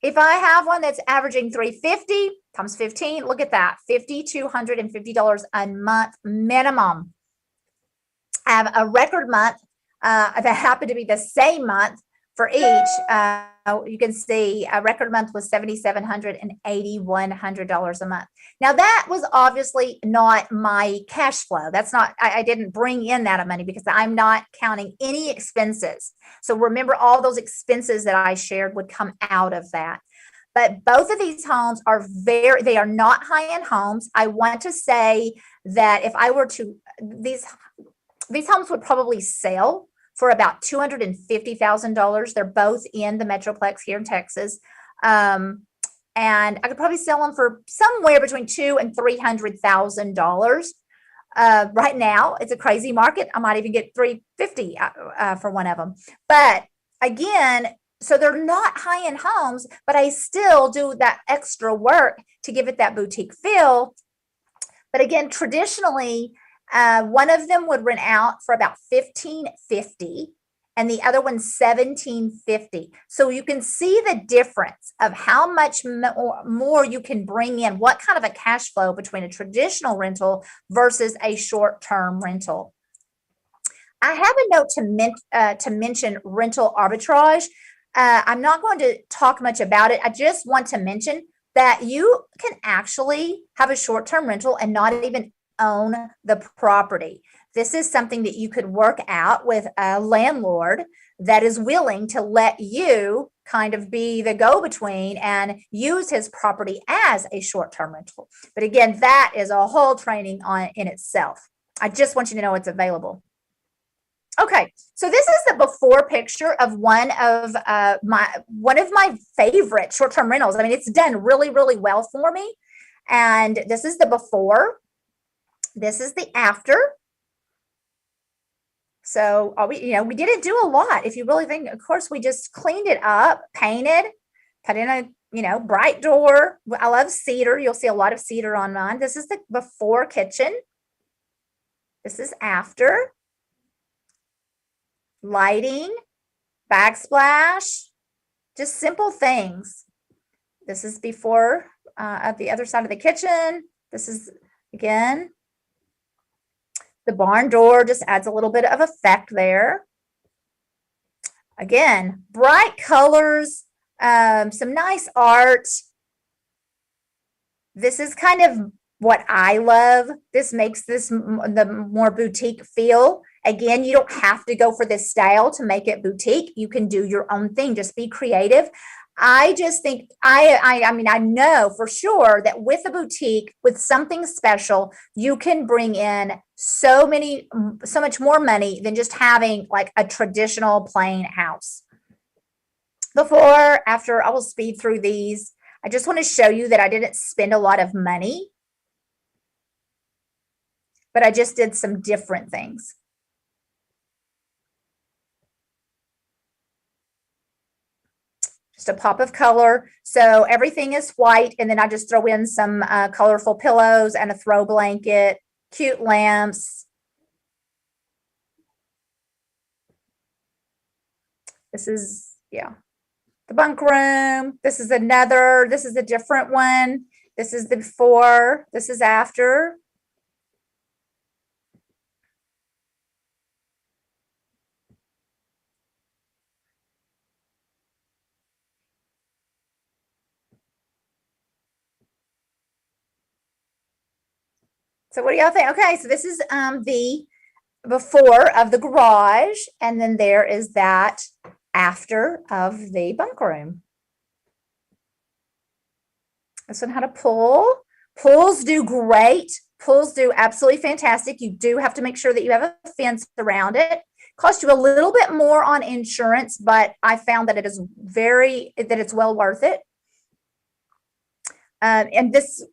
Speaker 2: If I have one that's averaging $350 times 15, look at that, $5,250 a month minimum. I have a record month that happened to be the same month for each. You can see a record month was $7,700 and $8,100 a month. Now that was obviously not my cash flow. That's not, I didn't bring in that money because I'm not counting any expenses. So remember, all those expenses that I shared would come out of that. But both of these homes are they are not high-end homes. I want to say that if I were to, these homes would probably sell for about $250,000. They're both in the Metroplex here in Texas. And I could probably sell them for somewhere between $200,000 and $300,000. Right now, it's a crazy market. I might even get $350,000 for one of them. But again, so they're not high-end homes, but I still do that extra work to give it that boutique feel. But again, traditionally, one of them would rent out for about $1,550 and the other one $1,750. So you can see the difference of how much more you can bring in, what kind of a cash flow between a traditional rental versus a short-term rental. I have a note to mention rental arbitrage. I'm not going to talk much about it. I just want to mention that you can actually have a short-term rental and not even own the property. This is something that you could work out with a landlord that is willing to let you kind of be the go-between and use his property as a short-term rental. But again, that is a whole training in itself. I just want you to know it's available. Okay, so this is the before picture of one of my favorite short-term rentals. I mean, it's done really, really well for me. And this is the before. This is the after. So we didn't do a lot. If you really think, of course, we just cleaned it up, painted, put in a bright door. I love cedar. You'll see a lot of cedar on mine. This is the before kitchen. This is after. Lighting, backsplash, just simple things. This is before at the other side of the kitchen. This is, again, the barn door just adds a little bit of effect there. Again, bright colors, some nice art. This is kind of what I love. This makes this the more boutique feel. Again, you don't have to go for this style to make it boutique. You can do your own thing. Just be creative. I just think I mean, I know for sure that with a boutique, with something special, you can bring in so much more money than just having like a traditional plain house. Before, after, I will speed through these. I just want to show you that I didn't spend a lot of money, but I just did some different things. Just a pop of color. So everything is white, and then I just throw in some colorful pillows and a throw blanket, cute lamps. This is, the bunk room. This is a different one. This is the before, this is after. So what do y'all think? Okay, so this is the before of the garage, and then there is that after of the bunk room. This one had a pool. Pools do great. Pools do absolutely fantastic. You do have to make sure that you have a fence around it. Cost you a little bit more on insurance, but I found that it's well worth it. And this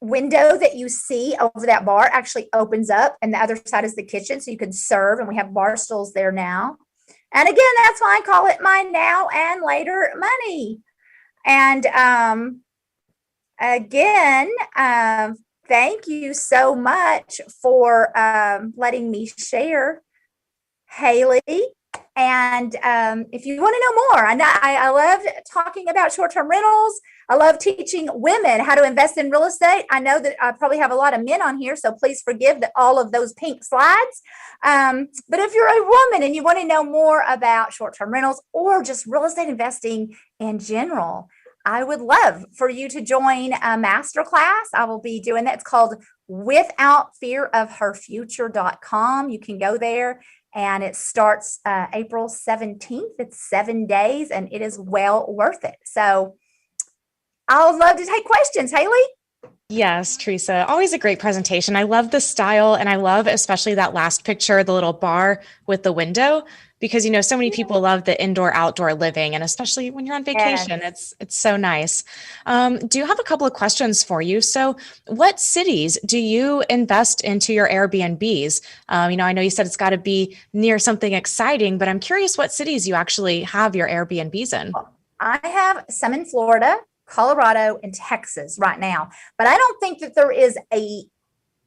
Speaker 2: window that you see over that bar actually opens up, and the other side is the kitchen, so you can serve, and we have bar stools there now. And again, that's why I call it my now and later money. And again, thank you so much for letting me share, Haley. And if you want to know more, I love talking about short-term rentals. I love teaching women how to invest in real estate. I know that I probably have a lot of men on here, so please forgive all of those pink slides. But if you're a woman and you want to know more about short-term rentals or just real estate investing in general, I would love for you to join a masterclass. I will be doing that. It's called withoutfearofherfuture.com. You can go there, and it starts April 17th. It's 7 days, and it is well worth it. So I would love to take questions. Haley?
Speaker 1: Yes, Tresa, always a great presentation. I love the style, and I love especially that last picture, the little bar with the window, because so many people love the indoor outdoor living, and especially when you're on vacation,
Speaker 2: Yes.
Speaker 1: it's so nice. Do you have a couple of questions for you? So, what cities do you invest into your Airbnbs? I know you said it's got to be near something exciting, but I'm curious what cities you actually have your Airbnbs in.
Speaker 2: I have some in Florida, Colorado, and Texas right now, but I don't think that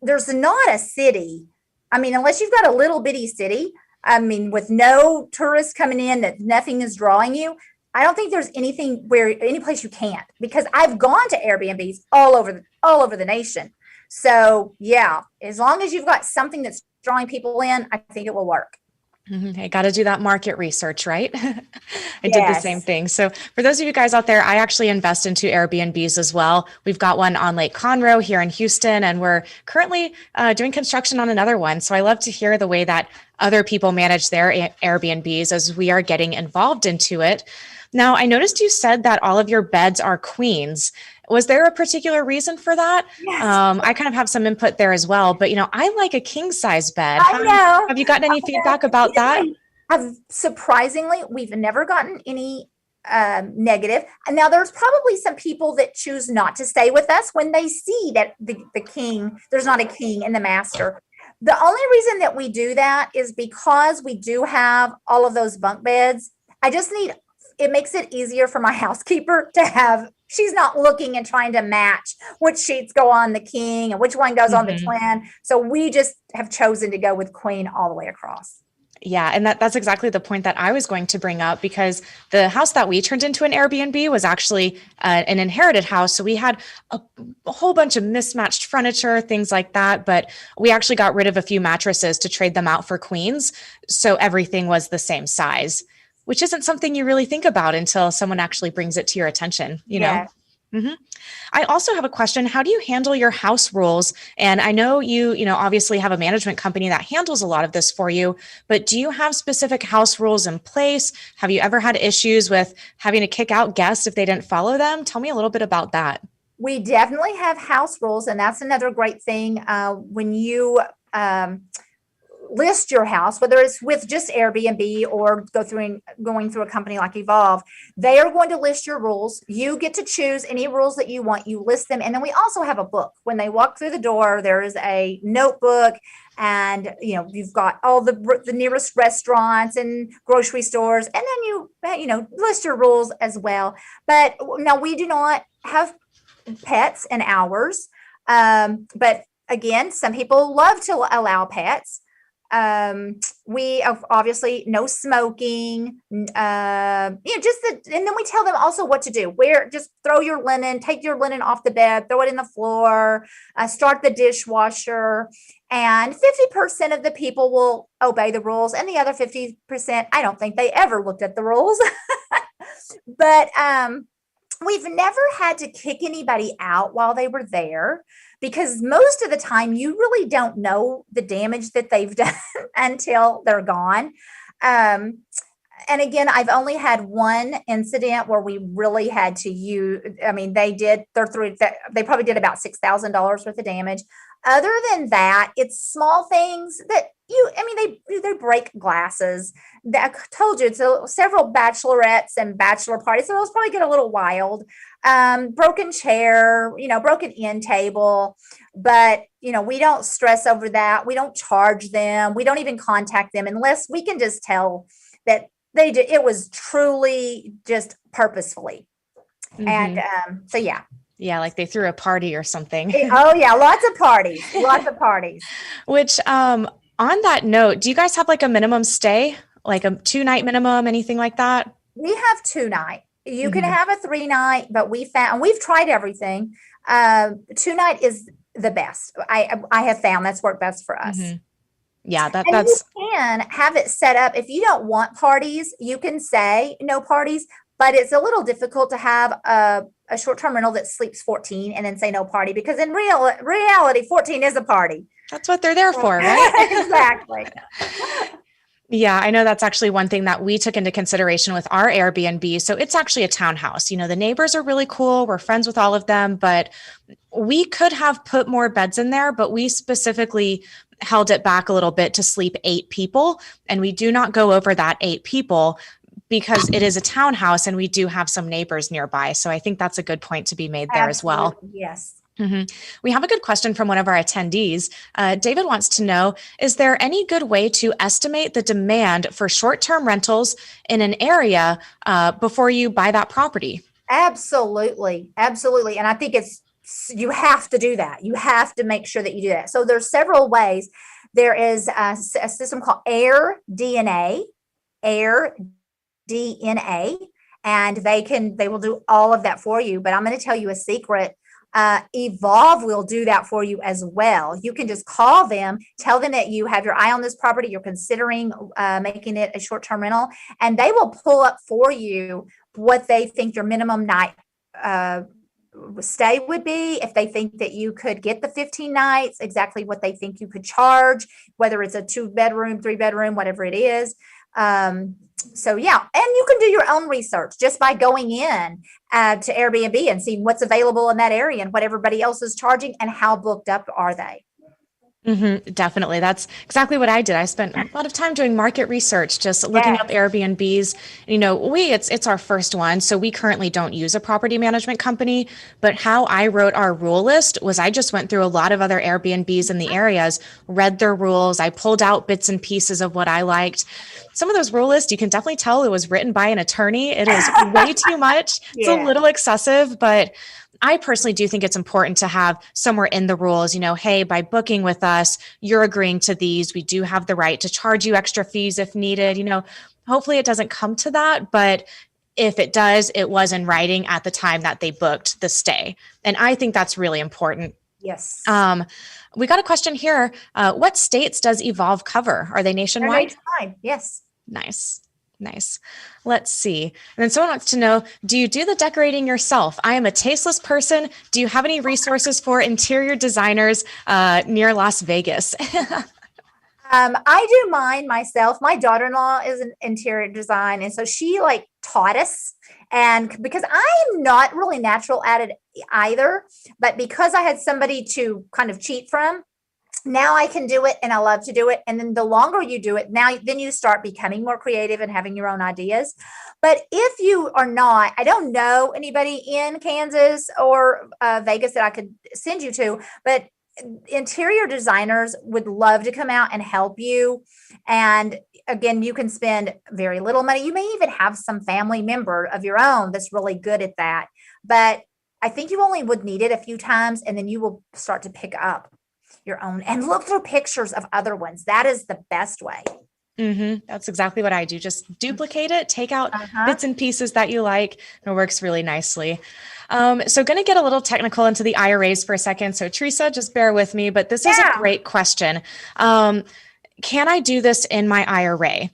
Speaker 2: there's not a city. I mean, unless you've got a little bitty city, with no tourists coming in, that nothing is drawing you. I don't think there's any place you can't, because I've gone to Airbnbs all over the nation. So yeah, as long as you've got something that's drawing people in, I think it will work.
Speaker 1: I got to do that market research, right? I did the same
Speaker 2: Yes.
Speaker 1: thing. So for those of you guys out there, I actually invest into Airbnbs as well. We've got one on Lake Conroe here in Houston, and we're currently doing construction on another one. So I love to hear the way that other people manage their Airbnbs as we are getting involved into it. Now, I noticed you said that all of your beds are queens. Was there a particular reason for that?
Speaker 2: Yes.
Speaker 1: I kind of have some input there as well, but I like a king size bed.
Speaker 2: I know.
Speaker 1: Have you gotten any feedback about that?
Speaker 2: Surprisingly, we've never gotten any negative. And now there's probably some people that choose not to stay with us when they see that there's not a king in the master. The only reason that we do that is because we do have all of those bunk beds. It makes it easier for my housekeeper she's not looking and trying to match which sheets go on the king and which one goes on the twin. So we just have chosen to go with queen all the way across.
Speaker 1: Yeah, and that's exactly the point that I was going to bring up, because the house that we turned into an Airbnb was actually an inherited house. So we had a whole bunch of mismatched furniture, things like that. But we actually got rid of a few mattresses to trade them out for queens. So everything was the same size, which isn't something you really think about until someone actually brings it to your attention, know? Mm-hmm. I also have a question. How do you handle your house rules? And I know you obviously have a management company that handles a lot of this for you, but do you have specific house rules in place? Have you ever had issues with having to kick out guests if they didn't follow them? Tell me a little bit about that.
Speaker 2: We definitely have house rules, and that's another great thing when you list your house, whether it's with just Airbnb or going through a company like Evolve. They are going to list your rules. You get to choose any rules that you want. You list them. And then we also have a book. When they walk through the door, there is a notebook, and you've got all the nearest restaurants and grocery stores, and then you list your rules as well. But now we do not have pets in ours. But again, some people love to allow pets. We obviously no smoking, and then we tell them also what to do. Just throw your linen, take your linen off the bed, throw it in the floor, start the dishwasher, and 50% of the people will obey the rules. And the other 50%, I don't think they ever looked at the rules, but, we've never had to kick anybody out while they were there because most of the time you really don't know the damage that they've done until they're gone. Um, and again, I've only had one incident where we really had to use, I mean, they probably did about $6,000 worth of damage. Other than that, it's small things that I mean, they break glasses. That I told you, several bachelorettes and bachelor parties, so those probably get a little wild. Broken chair, broken end table, but we don't stress over that. We don't charge them. We don't even contact them unless we can just tell that they did. It was truly just purposefully, and so yeah.
Speaker 1: Yeah, like they threw a party or something.
Speaker 2: Oh yeah, lots of parties, lots of parties.
Speaker 1: Which, on that note, do you guys have like a minimum stay, like a 2-night minimum, anything like that?
Speaker 2: We have 2-night. You can have a 3-night, but we've tried everything. 2-night is the best. I have found that's worked best for us.
Speaker 1: Yeah,
Speaker 2: And
Speaker 1: that's
Speaker 2: you can have it set up. If you don't want parties, you can say no parties, but it's a little difficult to have a short-term rental that sleeps 14 and then say no party, because in reality, 14 is a party.
Speaker 1: that's what they're there for, right?
Speaker 2: Exactly.
Speaker 1: Yeah, I know that's actually one thing that we took into consideration with our Airbnb. So it's actually a townhouse. The neighbors are really cool. We're friends with all of them, but we could have put more beds in there, but we specifically held it back a little bit to sleep 8 people. And we do not go over that 8 people because it is a townhouse and we do have some neighbors nearby. So I think that's a good point to be made there as well.
Speaker 2: Absolutely, yes.
Speaker 1: We have a good question from one of our attendees. David wants to know, is there any good way to estimate the demand for short-term rentals in an area before you buy that property?
Speaker 2: Absolutely. Absolutely. And I think you have to do that. You have to make sure that you do that. So there's several ways. There is a system called AirDNA, and they will do all of that for you. But I'm going to tell you a secret. Evolve will do that for you as well. You can just call them, tell them that you have your eye on this property, you're considering making it a short-term rental, and they will pull up for you what they think your minimum night stay would be. If they think that you could get the 15 nights, exactly what they think you could charge, whether it's a 2-bedroom, 3-bedroom, whatever it is. So yeah, and you can do your own research just by going in to Airbnb and seeing what's available in that area and what everybody else is charging and how booked up are they.
Speaker 1: Definitely. That's exactly what I did. I spent a lot of time doing market research, just looking up Airbnbs. It's our first one. So we currently don't use a property management company, but how I wrote our rule list was I just went through a lot of other Airbnbs in the areas, read their rules. I pulled out bits and pieces of what I liked. Some of those rule lists, you can definitely tell it was written by an attorney. It is way too much. It's a little excessive, but I personally do think it's important to have somewhere in the rules, hey, by booking with us, you're agreeing to these. We do have the right to charge you extra fees if needed. Hopefully it doesn't come to that, but if it does, it was in writing at the time that they booked the stay. And I think that's really important.
Speaker 2: Yes.
Speaker 1: We got a question here. What states does Evolve cover? Are they nationwide?
Speaker 2: They're nationwide. Yes.
Speaker 1: Nice. Let's see. And then someone wants to know, do you do the decorating yourself? I am a tasteless person. Do you have any resources for interior designers near Las Vegas?
Speaker 2: I do mine myself. My daughter-in-law is an interior design, and so she taught us. And because I'm not really natural at it either, but because I had somebody to kind of cheat from, now I can do it and I love to do it. And then the longer you do it, then you start becoming more creative and having your own ideas. But if you are not, I don't know anybody in Kansas or Vegas that I could send you to, but interior designers would love to come out and help you. And again, you can spend very little money. You may even have some family member of your own that's really good at that. But I think you only would need it a few times, and then you will start to pick up your own and look through pictures of other ones. That is the best way.
Speaker 1: That's exactly what I do. Just duplicate it, take out bits and pieces that you like, and it works really nicely. So going to get a little technical into the IRAs for a second. So Tresa, just bear with me, but this is a great question. Can I do this in my IRA?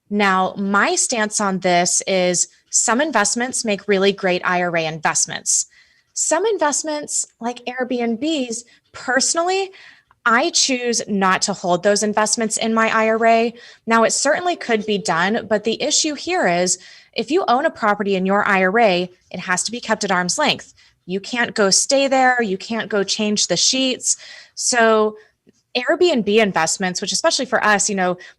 Speaker 1: Now, my stance on this is Some investments make really great IRA investments. Some investments, like Airbnbs, personally, I choose not to hold those investments in my IRA. Now, it certainly could be done, but the issue here is if you own a property in your IRA, it has to be kept at arm's length. You can't go stay there, you can't go change the sheets. So, Airbnb investments, which especially for us,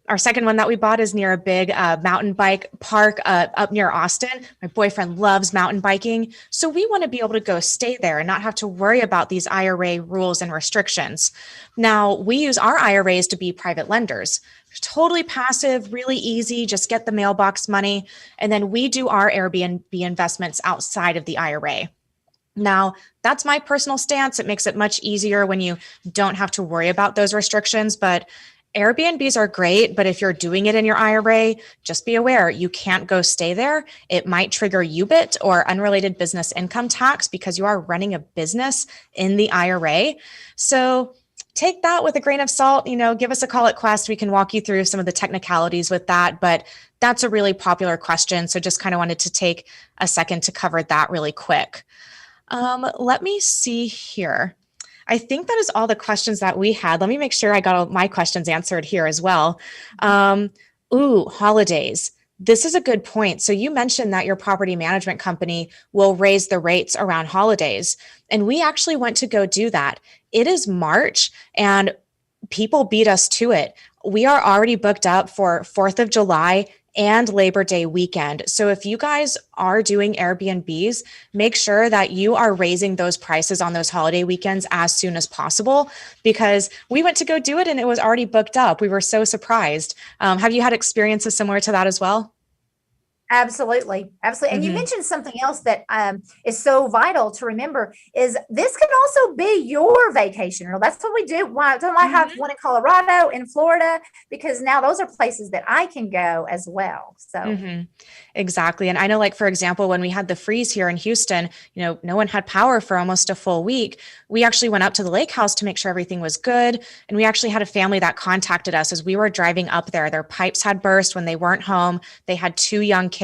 Speaker 1: our second one that we bought is near a big mountain bike park up near Austin. My boyfriend loves mountain biking. So we want to be able to go stay there and not have to worry about these IRA rules and restrictions. Now, we use our IRAs to be private lenders. Totally passive, really easy, just get the mailbox money. And then we do our Airbnb investments outside of the IRA. Now, that's my personal stance. It makes it much easier when you don't have to worry about those restrictions. But Airbnbs are great, but if you're doing it in your IRA, just be aware you can't go stay there. It might trigger UBIT or unrelated business income tax because you are running a business in the IRA. So take that with a grain of salt. Give us a call at Quest. We can walk you through some of the technicalities with that. But that's a really popular question. So just kind of wanted to take a second to cover that really quick. Let me see here. I think that is all the questions that we had. Let me make sure I got all my questions answered here as well. Holidays. This is a good point. So you mentioned that your property management company will raise the rates around holidays. And we actually went to go do that. It is March and people beat us to it. We are already booked up for 4th of July and Labor Day weekend. So if you guys are doing Airbnbs, make sure that you are raising those prices on those holiday weekends as soon as possible, because we went to go do it and it was already booked up. We were so surprised. Have you had experiences similar to that as well?
Speaker 2: Absolutely. Absolutely. And you mentioned something else that is so vital to remember is this can also be your vacation. That's what we do. Why don't I have one in Colorado, in Florida? Because now those are places that I can go as well. So
Speaker 1: exactly. And I know, like, for example, when we had the freeze here in Houston, no one had power for almost a full week. We actually went up to the lake house to make sure everything was good. And we actually had a family that contacted us as we were driving up there. Their pipes had burst when they weren't home. They had 2 young kids.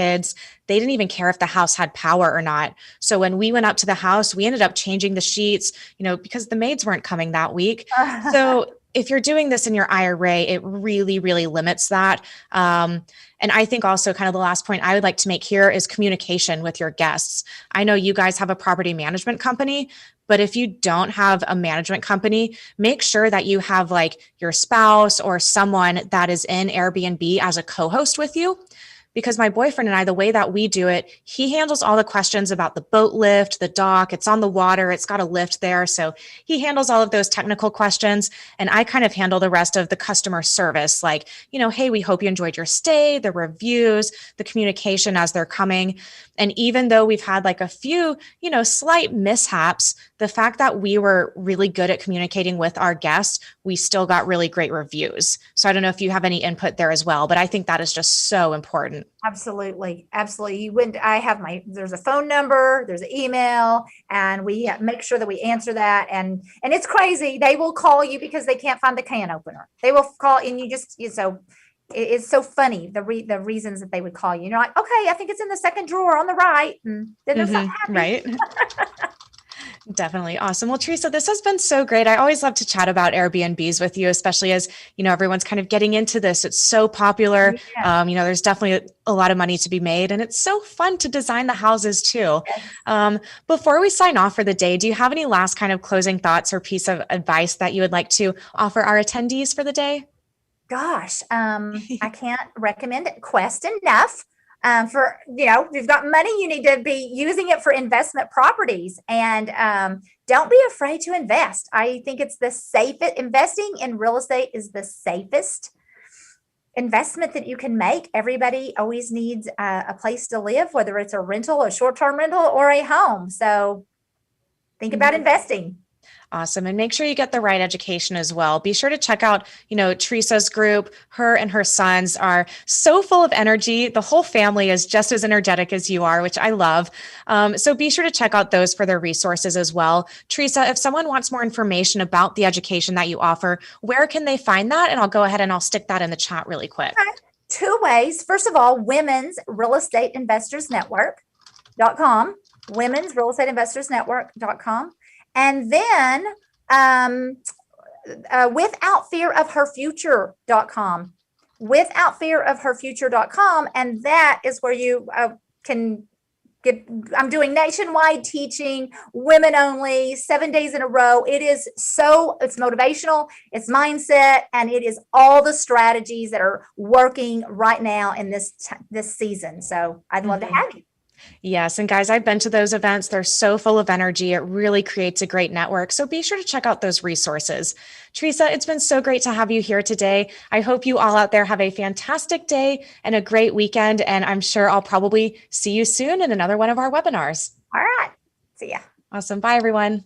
Speaker 1: They didn't even care if the house had power or not. So when we went up to the house, we ended up changing the sheets, because the maids weren't coming that week. So if you're doing this in your IRA, it really, really limits that. And I think also kind of the last point I would like to make here is communication with your guests. I know you guys have a property management company, but if you don't have a management company, make sure that you have like your spouse or someone that is in Airbnb as a co-host with you. Because my boyfriend and I, the way that we do it, he handles all the questions about the boat lift, the dock, it's on the water, it's got a lift there. So he handles all of those technical questions. And I kind of handle the rest of the customer service, like, hey, we hope you enjoyed your stay, the reviews, the communication as they're coming. And even though we've had like a few, slight mishaps, the fact that we were really good at communicating with our guests, we still got really great reviews. So I don't know if you have any input there as well, but I think that is just so important.
Speaker 2: Absolutely. Absolutely. There's a phone number, there's an email, and we make sure that we answer that. And it's crazy. They will call you because they can't find the can opener. They will call and it's so funny, the reasons that they would call you. You're like, okay, I think it's in the second drawer on the right. And then they're so happy.
Speaker 1: Right. Definitely. Awesome. Well, Tresa, this has been so great. I always love to chat about Airbnbs with you, especially as, everyone's kind of getting into this. It's so popular.
Speaker 2: Yeah.
Speaker 1: There's definitely a lot of money to be made, and it's so fun to design the houses too.
Speaker 2: Yes.
Speaker 1: Before we sign off for the day, do you have any last kind of closing thoughts or piece of advice that you would like to offer our attendees for the day?
Speaker 2: Gosh, I can't recommend Quest enough. If you've got money, you need to be using it for investment properties, and don't be afraid to invest. I think it's the safest. Investing in real estate is the safest investment that you can make. Everybody always needs a place to live, whether it's a rental, a short-term rental, or a home. So think about investing.
Speaker 1: Awesome. And make sure you get the right education as well. Be sure to check out, Tresa's group. Her and her sons are so full of energy. The whole family is just as energetic as you are, which I love. So be sure to check out those for their resources as well. Tresa, if someone wants more information about the education that you offer, where can they find that? And I'll go ahead and I'll stick that in the chat really quick.
Speaker 2: two ways. First of all, Women's Real Estate Investors Network.com, Women's Real Estate Investors Network.com. And then Without Fear of Her Future.com, Without Fear of Her Future.com. And that is where you can I'm doing nationwide teaching, women only, 7 days in a row. It's motivational, it's mindset, and it is all the strategies that are working right now in this season. So I'd love to have you.
Speaker 1: Yes. And guys, I've been to those events. They're so full of energy. It really creates a great network. So be sure to check out those resources. Tresa, it's been so great to have you here today. I hope you all out there have a fantastic day and a great weekend. And I'm sure I'll probably see you soon in another one of our webinars.
Speaker 2: All right. See ya.
Speaker 1: Awesome. Bye, everyone.